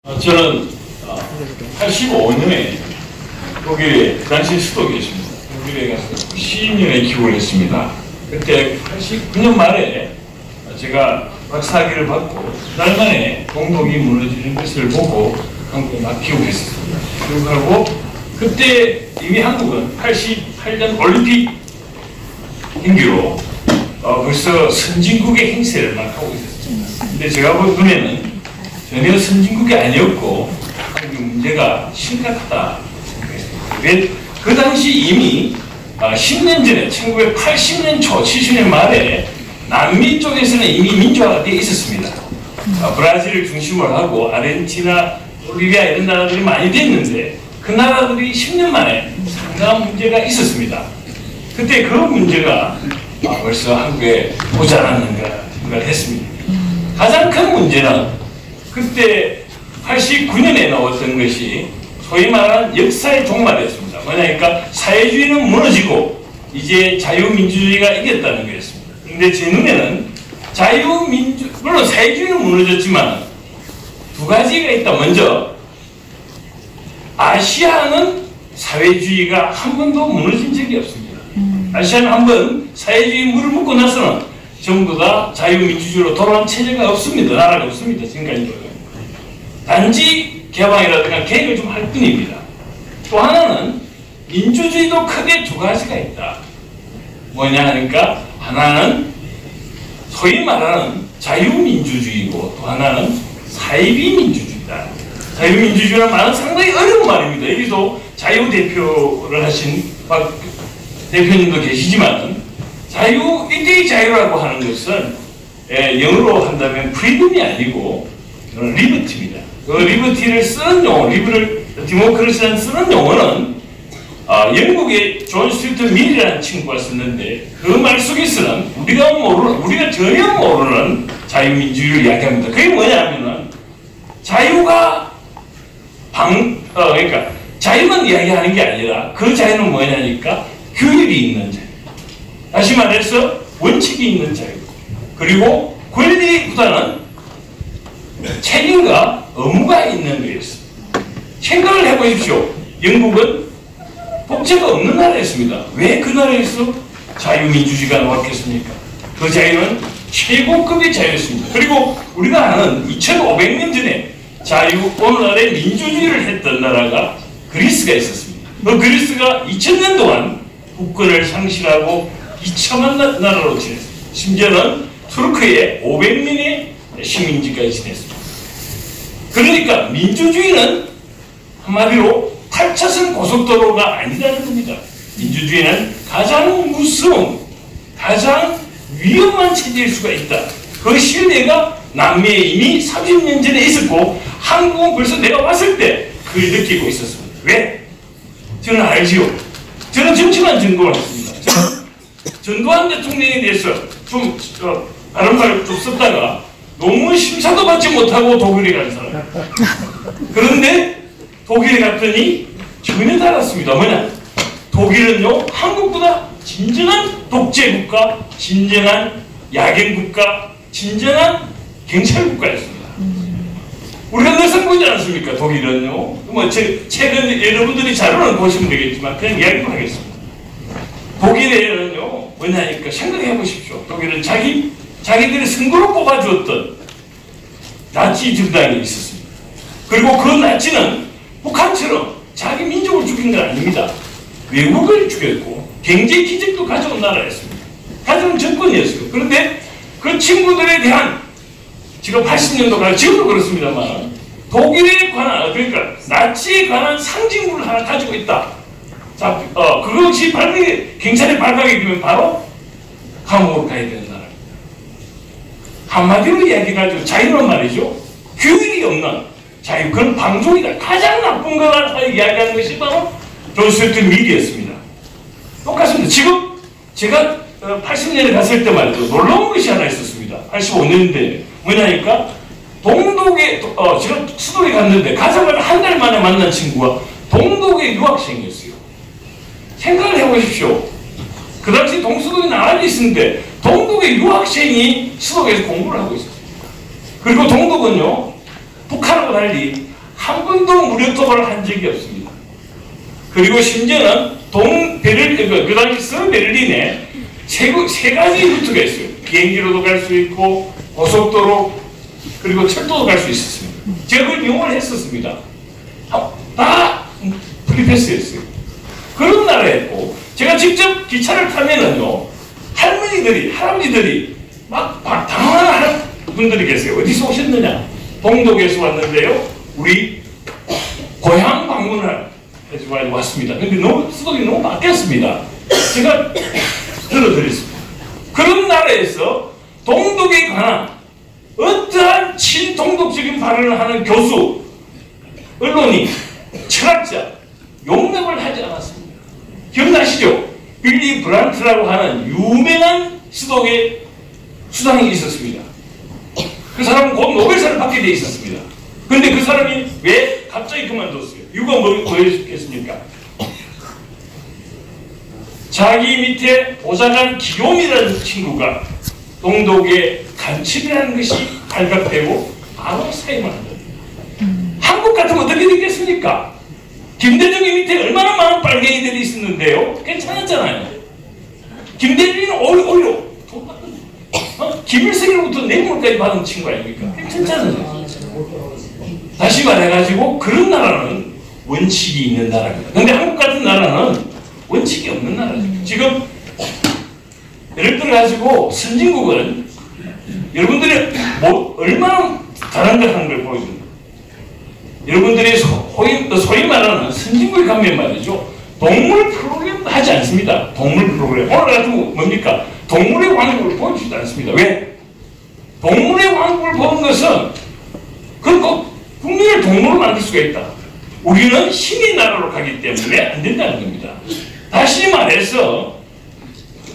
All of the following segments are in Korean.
저는 85년에 독일에 그 당시 수도계였습니다. 독일에 가서 시인연에 기고를 했습니다. 그때 89년 말에 제가 박사학위를 받고 달 만에 동독이 무너지는 것을 보고 한국에 막 귀국했습니다. 귀국하고 그때 이미 한국은 88년 올림픽 행기로 벌써 선진국의 행세를 막 하고 있었습니다. 근데 제가 본 눈에는 전혀 선진국이 아니었고 한국 문제가 심각하다 생각했습니다. 그 당시 이미 10년 전에 1980년 초 70년 말에 남미 쪽에서는 이미 민주화가 되어 있었습니다. 브라질을 중심으로 하고 아르헨티나, 볼리비아 이런 나라들이 많이 됐는데 그 나라들이 10년 만에 상당한 문제가 있었습니다. 그때 그 문제가 벌써 한국에 오지 않았는가 생각을 했습니다. 가장 큰 문제는 그때 89년에 나왔던 것이 소위 말하는 역사의 종말이었습니다. 뭐냐니까 사회주의는 무너지고 이제 자유민주주의가 이겼다는 거였습니다. 그런데 제 눈에는 물론 사회주의는 무너졌지만 두 가지가 있다. 먼저 아시아는 사회주의가 한 번도 무너진 적이 없습니다. 아시아는 한 번 사회주의 물을 먹고 나서는 전부 다 자유민주주의로 돌아온 체제가 없습니다. 나라가 없습니다. 지금까지도. 단지 개방이라든가 개혁을 좀 할 뿐입니다. 또 하나는 민주주의도 크게 두 가지가 있다. 뭐냐 하니까 하나는 소위 말하는 자유민주주의고 또 하나는 사이비민주주의다. 자유민주주의라는 말은 상당히 어려운 말입니다. 여기도 자유대표를 하신 박 대표님도 계시지만 이때의 자유라고 하는 것은 영어로 한다면 프리덤이 아니고 리버티입니다. 그 리버티를 쓰는 용어, 디모크라시라는 쓰는 용어는 영국의 존 스튜어트 밀이라는 친구가 썼는데 그 말 속에서는 우리가 전혀 모르는 자유민주주의를 이야기합니다. 그게 뭐냐면은 자유가 그러니까 자유만 이야기하는 게 아니라 그 자유는 뭐냐니까 규율이 있는 자유. 다시 말해서 원칙이 있는 자유. 그리고 권리보다는 책임과 의무가 있는 거였습니다. 생각을 해보십시오. 영국은 법제가 없는 나라였습니다. 왜 그 나라에서 자유민주주의가 나왔겠습니까? 그 자유는 최고급의 자유였습니다. 그리고 우리가 아는 2500년 전에 오늘날의 민주주의를 했던 나라가 그리스가 있었습니다. 그 그리스가 2000년 동안 국권을 상실하고 비참한 나라로 지냈습니다. 심지어는 투르크에 500명의 식민지까지 지냈습니다. 그러니까 민주주의는 한마디로 8차선 고속도로가 아니라는 겁니다. 민주주의는 가장 무서운, 가장 위험한 체제일 수가 있다. 그 신뢰가 남미에 이미 30년 전에 있었고 한국은 벌써 내가 왔을 때 그걸 느끼고 있었습니다. 왜? 저는 알지요. 저는 정치만 전공을 했습니다. 전두환 대통령에 대해서 좀 다른 말을 좀 썼다가 논문 심사도 받지 못하고 독일에 간 사람. 그런데 독일에 갔더니 전혀 달랐습니다. 뭐냐? 독일은요 한국보다 진정한 독재국가, 진정한 야경국가, 진정한 경찰국가였습니다. 우리가 늘상 보지 않습니까? 독일은요. 뭐 최근 여러분들이 자료는 보시면 되겠지만 그냥 이야기만 하겠습니다. 독일에는요 뭐냐니까 생각해 보십시오. 독일은 자기들이 선거로 뽑아주었던 나치 정당이 있었습니다. 그리고 그 나치는 북한처럼 자기 민족을 죽인 건 아닙니다. 외국을 죽였고 경제 기적도 가져온 나라였습니다. 가져온 정권이었어요. 그런데 그 친구들에 대한 지금 80년도까지 지금도 그렇습니다만 독일에 관한 그러니까 나치에 관한 상징물을 하나 가지고 있다. 자, 그것이 경찰에 발각이 되면 바로 감옥으로 가야 되는 나라. 한마디로 이야기해가지고 자유란 말이죠. 규율이 없는 자유, 그건 방종이다. 가장 나쁜 거라 이야기하는 것이 바로 존 스튜어트 밀이었습니다. 똑같습니다. 지금 제가 80년에 갔을 때 말이죠. 놀라운 것이 하나 있었습니다. 85년대 뭐냐니까 동독에 제가 수도에 갔는데 가자마자 한 달 만에 만난 친구가 동독의 유학생이었어요. 생각을 해보십시오. 그 당시 동수독에 나란히 있었는데 동독의 유학생이 수독에서 공부를 하고 있었어요. 그리고 동독은요 북한하고 달리 한 번도 무력 도발을 한 적이 없습니다. 그리고 심지어는 그 당시 서베를린에 세 가지 루트가 있어요. 비행기로도 갈 수 있고 고속도로 그리고 철도도 갈 수 있었습니다. 제가 그걸 이용을 했었습니다. 다 프리패스였어요. 그런 나라였고 제가 직접 기차를 타면은요 할머니들이 할아버지들이 막 당황하는 분들이 계세요. 어디서 오셨느냐? 동독에서 왔는데요. 우리 고향 방문을 해주고 왔습니다. 근데 수도이 너무 바뀌었습니다. 제가 들어드렸습니다. 그런 나라에서 동독에 관한 어떠한 친동독적인 발언을 하는 교수, 언론인, 철학자 용납을 하지 않았습니다. 기억나시죠? 빌리 브란트라고 하는 유명한 수독의 수장이 있었습니다. 그 사람은 곧 노벨상을 받게 돼 있었습니다. 그런데 그 사람이 왜 갑자기 그만뒀어요? 이유가 뭐였겠습니까? 자기 밑에 보좌관 기욤이라는 친구가 동독의 간첩이라는 것이 발각되고 바로 사임을 한 겁니다. 한국 같으면 어떻게 되겠습니까? 김대중이 밑에 얼마나 많은 빨갱이들이 있었는데요. 괜찮았잖아요. 김대중은 오히려 김일성으로부터 뇌물까지 받은 친구 아닙니까? 괜찮잖아요. 다시 말해가지고 그런 나라는 원칙이 있는 나라입니다. 근데 한국 같은 나라는 원칙이 없는 나라죠. 지금 예를 들어가지고 선진국은 여러분들이 얼마나 잘한 걸 하는 걸 보여줍니다. 여러분들이 소위 말하는 선진국에 가면 말이죠. 동물 프로그램도 하지 않습니다. 동물 프로그램. 오늘 같은 거 뭡니까? 동물의 왕국을 보여주지도 않습니다. 왜? 동물의 왕국을 보는 것은 국민을 동물로 만들 수가 있다. 우리는 신의 나라로 가기 때문에 안 된다는 겁니다. 다시 말해서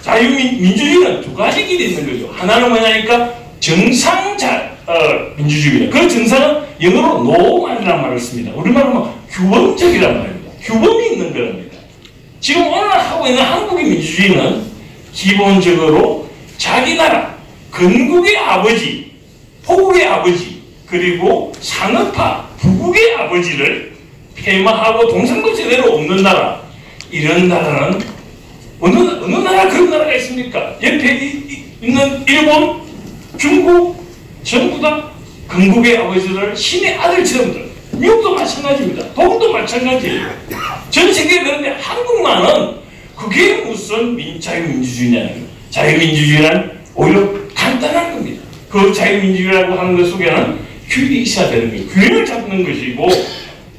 자유민주주의는 두 가지 길이 있는 거죠. 하나는 뭐냐니까 민주주의입니다. 그 정상은 영어로 노멀이라는 말을 씁니다. 우리말로 하면 규범적이란 말입니다. 규범이 있는 거랍니다. 지금 오늘 하고 있는 한국의 민주주의는 기본적으로 자기 나라, 건국의 아버지, 포국의 아버지, 그리고 산업화, 부국의 아버지를 폐마하고 동상도 제대로 없는 나라, 이런 나라는 어느 나라 그런 나라가 있습니까? 옆에 있는 일본, 중국 전부 다 건국의 아버지를 신의 아들처럼 미국도 마찬가지입니다. 독일도 마찬가지예요. 전 세계에 그런데 한국만은 그게 무슨 자유민주주의냐는 거예요. 자유민주주의란 오히려 간단한 겁니다. 그 자유민주주의라고 하는 것 속에는 규율이 있어야 되는 거예요. 규율을 잡는 것이고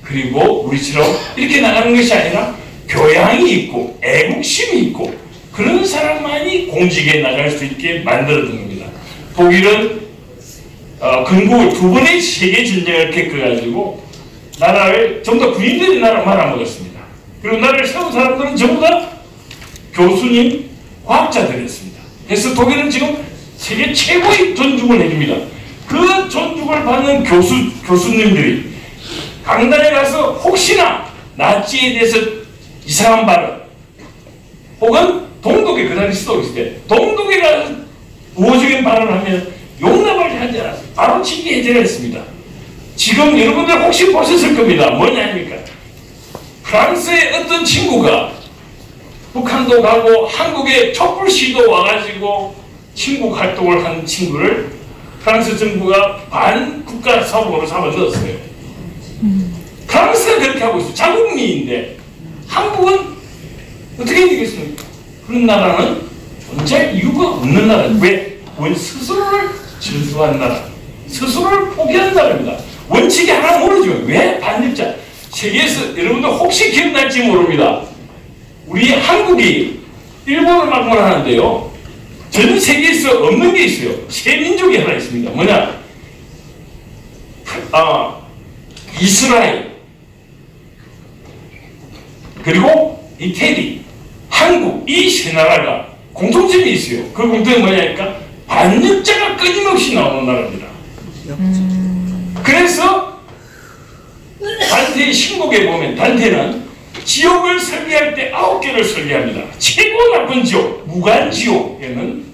그리고 우리처럼 이렇게 나가는 것이 아니라 교양이 있고 애국심이 있고 그런 사람만이 공직에 나갈 수 있게 만들어둔 겁니다. 독일은 건국을 두 번의 세계전쟁을 겪어가지고 나라를 전부 다 군인들이 나라 말아먹었습니다. 그리고 나라를 세운 사람들은 전부 다 교수님, 과학자들이었습니다. 그래서 독일은 지금 세계 최고의 존중을 해줍니다. 그 존중을 받는 교수님들이 강단에 가서 혹시나 나치에 대해서 이상한 발언 혹은 동독에 그 당시 수도 있을 때 동독에 가서 우호적인 발언을 하면 용납을 하지 않았어요. 바로 징계 해제를 했습니다. 지금 여러분들 혹시 보셨을 겁니다. 뭐냐니까 프랑스의 어떤 친구가 북한도 가고 한국에 촛불시도 와가지고 친국 활동을 한 친구를 프랑스 정부가 반국가 사업으로 잡아 넣었어요. 프랑스가 그렇게 하고 있어요. 자국민인데 한국은 어떻게 되겠습니까? 그런 나라는 존재할 이유가 없는 나라예요. 왜? 스스로를 전수한 나라, 스스로를 포기한 나라입니다. 원칙이 하나 모르죠. 왜 반입자? 세계에서 여러분들 혹시 기억날지 모릅니다. 우리 한국이 일본을 막론하는데요. 전 세계에서 없는 게 있어요. 세 민족이 하나 있습니다. 뭐냐? 이스라엘 그리고 이태리, 한국 이 세 나라가 공통점이 있어요. 그 공통점이 뭐냐니까 반역자가 끊임없이 나오는 나라입니다. 그래서 단테의 신곡에 보면 단테는 지옥을 설계할 때 9개를 설계합니다. 최고 나쁜 지옥, 무간지옥에는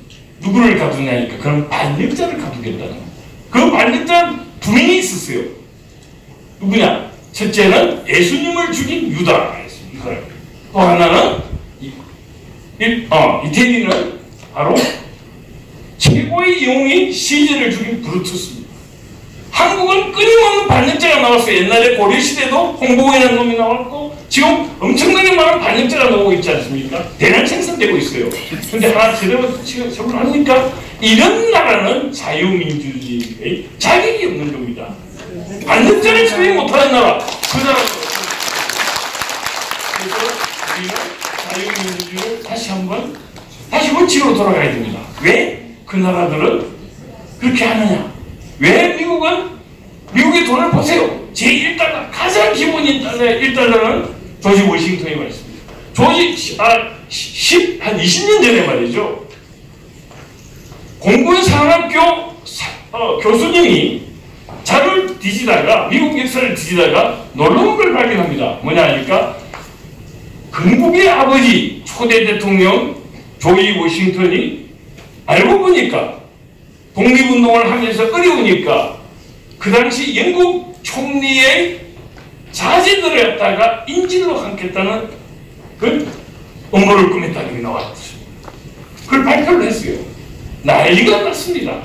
누구를 가두냐니까 그럼 반역자를 가두겠다는 거예요. 그 반역자는 두 명이 있었어요. 누구냐? 첫째는 예수님을 죽인 유다. 또 하나는 이태리는 바로 최고의 영웅인 시제를 죽인 브루투스입니다. 한국은 끊임없는 반역자가 나왔어요. 옛날에 고려시대도 홍보인이라는 놈이 나왔고 지금 엄청나게 많은 반역자가 나오고 있지 않습니까? 대량 생산되고 있어요. 근데 하나 제대로 처벌을 합니까? 이런 나라는 자유민주주의의 자격이 없는 겁니다. 반역자를 처리 못하는 나라, 그 나라. 그래서 우리는 자유민주주의를 다시 원칙으로 돌아가야 됩니다. 왜 그 나라들은 그렇게 하느냐? 왜 미국의 돈을 보세요. 제1달러, 가장 기본인 달러, 1달러는 조지 워싱턴이 말했습니다. 한 20년 전에 말이죠. 공군산학교 교수님이 자료를 뒤지다가, 미국 역사를 뒤지다가 놀라운 걸 발견합니다. 뭐냐 하니까, 건국의 아버지, 초대 대통령 조지 워싱턴이 알고 보니까 독립운동을 하면서 어려우니까 그 당시 영국 총리의 자제들을 갖다가 인질로 삼겠다는 그 음모를 꾸몄다는 게 나왔습니다. 그걸 발표를 했어요. 난리가 났습니다.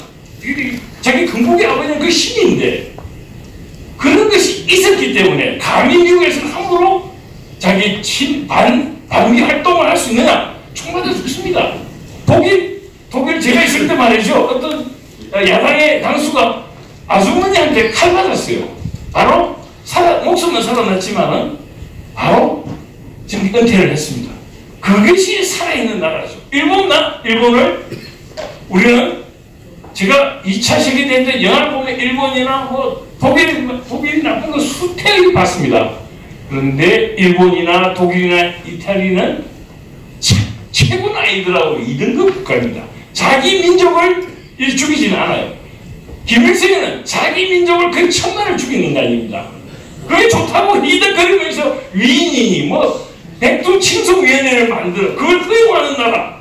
자기 건국의 아버지는 그 신인데 그런 것이 있었기 때문에 감히 미국에서는 함부로 자기 반미 활동을 할 수 있느냐? 총 맞아 죽습니다. 독일 제가 있을 때 말이죠. 어떤 야당의 당수가 아주머니한테 칼 맞았어요. 바로 목숨은 살아났지만은 바로 지금 은퇴를 했습니다. 그것이 살아있는 나라죠. 일본을 우리는 제가 2차 세계대전 때 영화를 보면 일본이나 뭐 독일이 나쁜 거 수태하게 봤습니다. 그런데 일본이나 독일이나 이탈리아는 최고 나이들하고 2등급 국가입니다. 자기 민족을 죽이지는 않아요. 김일성은 자기 민족을 거의 1000만을 죽인 인간입니다. 그게 좋다고 이득거리면서 위인이 백두칭송위원회를 만들어 그걸 허용하는 나라.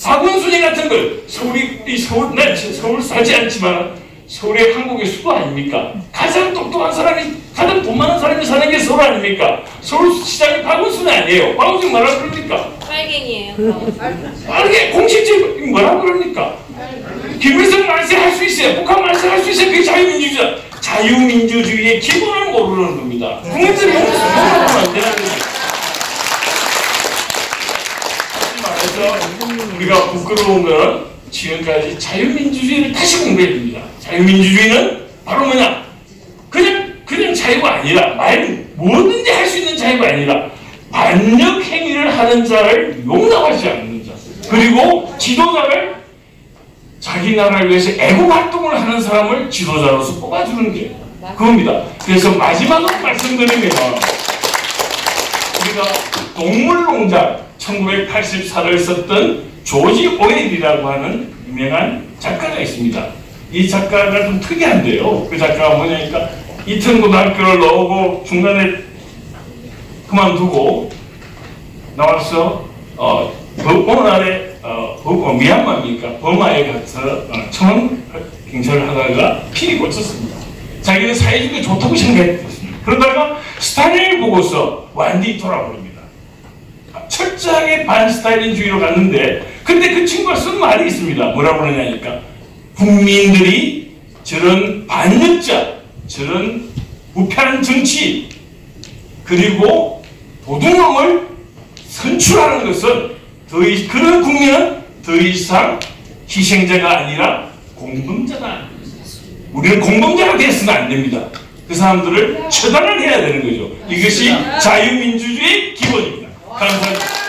박원순이 같은 걸 서울 사지 않지만 서울이 한국의 수도 아닙니까? 가장 똑똑한 사람이, 가장 돈 많은 사람이 사는 게 서울 아닙니까? 서울시장이 박원순이 아니에요. 박원순이 뭐라고 그럽니까? 빨갱이에요. 빨갱이 공식적으로 뭐라고 그럽니까? 김일성 말세 할 수 있어요. 북한 말세 할 수 있어요. 그게 자유민주주의. 자유민주주의의 기본을 모르는 겁니다. 국민들이 모르면 안 되는 겁니다. 그래서 우리가 부끄러우면 지금까지 자유민주주의를 다시 공부해야 됩니다. 자유민주주의는 바로 뭐냐? 그냥 자유가 아니라 뭐든지 할 수 있는 자유가 아니라 반역 행위를 하는 자를 용납하지 않는 자. 그리고 지도자를 자기 나라를 위해서 애국 활동을 하는 사람을 지도자로서 뽑아주는 게 그겁니다. 그래서 마지막으로 말씀드리면 우리가 동물농장 1984를 썼던 조지 오웰이라고 하는 유명한 작가가 있습니다. 이 작가가 좀 특이한데요. 그 작가가 뭐냐니까 이튼 고등학교를 나오고 중간에 그만두고 나와서 어느 날에 미얀마입니까? 버마에 가서 청원 경찰을 하다가 필이 꽂혔습니다. 자기는 사회주의가 좋다고 생각했습니다. 그러다가 스탈린을 보고서 완전히 돌아버립니다. 철저하게 반스탈린주의로 갔는데 근데 그 친구가 쓴 말이 있습니다. 뭐라고 그러냐니까 국민들이 저런 반역자, 저런 부패한 정치 그리고 도둑놈을 선출하는 것은 그런 국민은 더 이상 희생자가 아니라 공범자다. 우리는 공범자가 되어서는 안 됩니다. 그 사람들을 처단을 해야 되는 거죠. 이것이 자유민주주의의 기본입니다. 감사합니다.